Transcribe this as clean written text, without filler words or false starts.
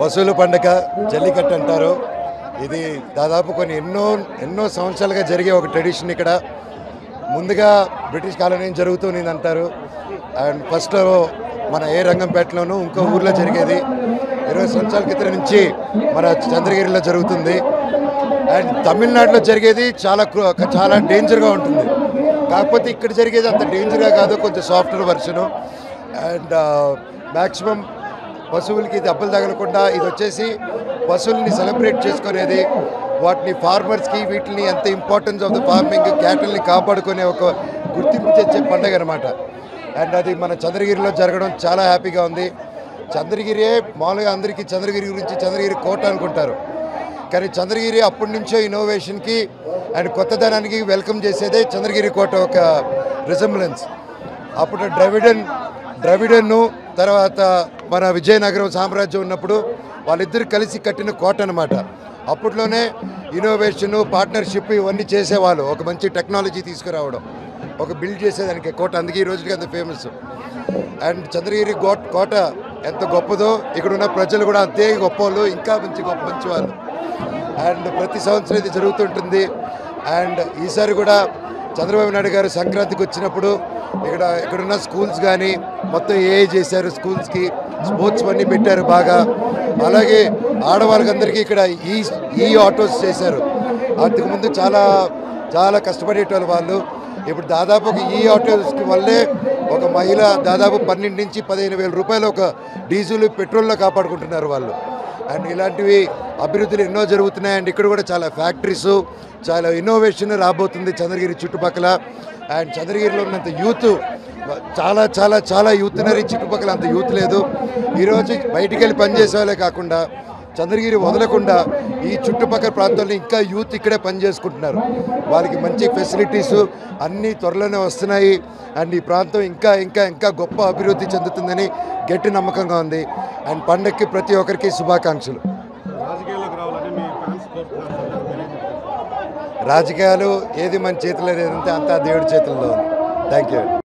పశువుల పండుగ జల్లికట్టు అంటారు. ఇది దాదాపు కొన్ని ఎన్నో సంవత్సరాలుగా జరిగే ఒక ట్రెడిషన్. ఇక్కడ ముందుగా బ్రిటిష్ కాలనీ జరుగుతుంది అంటారు. అండ్ ఫస్ట్ మన రంగంపేటలోనూ ఇంకో ఊర్లో జరిగేది. 20 సంవత్సరాల క్రితం నుంచి మన చంద్రగిరిలో జరుగుతుంది. అండ్ తమిళనాడులో జరిగేది చాలా డేంజర్గా ఉంటుంది. కాకపోతే ఇక్కడ జరిగేది అంత డేంజర్గా కాదు, కొంచెం సాఫ్ట్వేర్ వర్షను. అండ్ మ్యాక్సిమం పశువులకి దెబ్బలు తగలకుండా ఇది వచ్చేసి పశువుల్ని సెలబ్రేట్ చేసుకునేది, వాటిని ఫార్మర్స్కి వీటిని ఎంత ఇంపార్టెన్స్ ఆఫ్ ద ఫార్మింగ్, క్యాటల్ని కాపాడుకునే ఒక గుర్తింపు తెచ్చే పండుగ అనమాట. అండ్ అది మన చంద్రగిరిలో జరగడం చాలా హ్యాపీగా ఉంది. చంద్రగిరియే మామూలుగా అందరికీ చంద్రగిరి గురించి చంద్రగిరి కోట అనుకుంటారు, కానీ చంద్రగిరి అప్పటి నుంచో ఇన్నోవేషన్కి అండ్ కొత్తదనానికి వెల్కమ్ చేసేదే చంద్రగిరి కోట ఒక రిజంబ్లెన్స్. అప్పుడు ద్రవిడన్ను తర్వాత మన విజయనగరం సామ్రాజ్యం ఉన్నప్పుడు వాళ్ళిద్దరు కలిసి కట్టిన కోట అనమాట. అప్పట్లోనే ఇన్నోవేషను, పార్ట్నర్షిప్ ఇవన్నీ చేసేవాళ్ళు. ఒక మంచి టెక్నాలజీ తీసుకురావడం, ఒక బిల్డ్ చేసేదానికి కోట. అందుకే ఈ రోజుకి అంత ఫేమస్. అండ్ చంద్రగిరి కోట ఎంత గొప్పదో ఇక్కడ ఉన్న ప్రజలు కూడా అంతే గొప్పవాళ్ళు, ఇంకా మంచి వాళ్ళు. అండ్ ప్రతి సంవత్సరం ఇది జరుగుతుంటుంది. అండ్ ఈసారి కూడా చంద్రబాబు నాయుడు గారు సంక్రాంతికి వచ్చినప్పుడు ఇక్కడున్న స్కూల్స్ కానీ మొత్తం చేశారు. స్కూల్స్కి స్పోర్ట్స్ అన్నీ పెట్టారు బాగా. అలాగే ఆడవాళ్ళకి అందరికీ ఇక్కడ ఈ ఆటోస్ చేశారు. అంతకుముందు చాలా కష్టపడేటోళ్ళు వాళ్ళు. ఇప్పుడు దాదాపు ఒక ఆటోస్కి వల్లే ఒక మహిళ దాదాపు 12 నుంచి 15,000 రూపాయలు ఒక డీజిల్ పెట్రోల్లో కాపాడుకుంటున్నారు వాళ్ళు. అండ్ ఇలాంటివి అభివృద్ధులు ఎన్నో జరుగుతున్నాయి. అండ్ ఇక్కడ కూడా చాలా ఫ్యాక్టరీస్, చాలా ఇన్నోవేషన్ రాబోతుంది చంద్రగిరి చుట్టుపక్కల. అండ్ చంద్రగిరిలో ఉన్నంత యూత్ చాలా యూత్ ఉన్నారు. చుట్టుపక్కల అంత యూత్ లేదు. ఈరోజు బయటికి వెళ్ళి పనిచేసే వాళ్ళే కాకుండా చంద్రగిరి వదలకుండా ఈ చుట్టుపక్కల ప్రాంతాల్లో ఇంకా యూత్ ఇక్కడే పనిచేసుకుంటున్నారు. వాళ్ళకి మంచి ఫెసిలిటీస్ అన్నీ త్వరలోనే వస్తున్నాయి. అండ్ ఈ ప్రాంతం ఇంకా గొప్ప అభివృద్ధి చెందుతుందని గట్టి నమ్మకంగా ఉంది. అండ్ పండగకి ప్రతి ఒక్కరికి శుభాకాంక్షలు. రాజకీయాలు ఏది మన చేతిలో లేదంటే అంతా దేవుడి చేతుల్లో ఉంది. Thank you.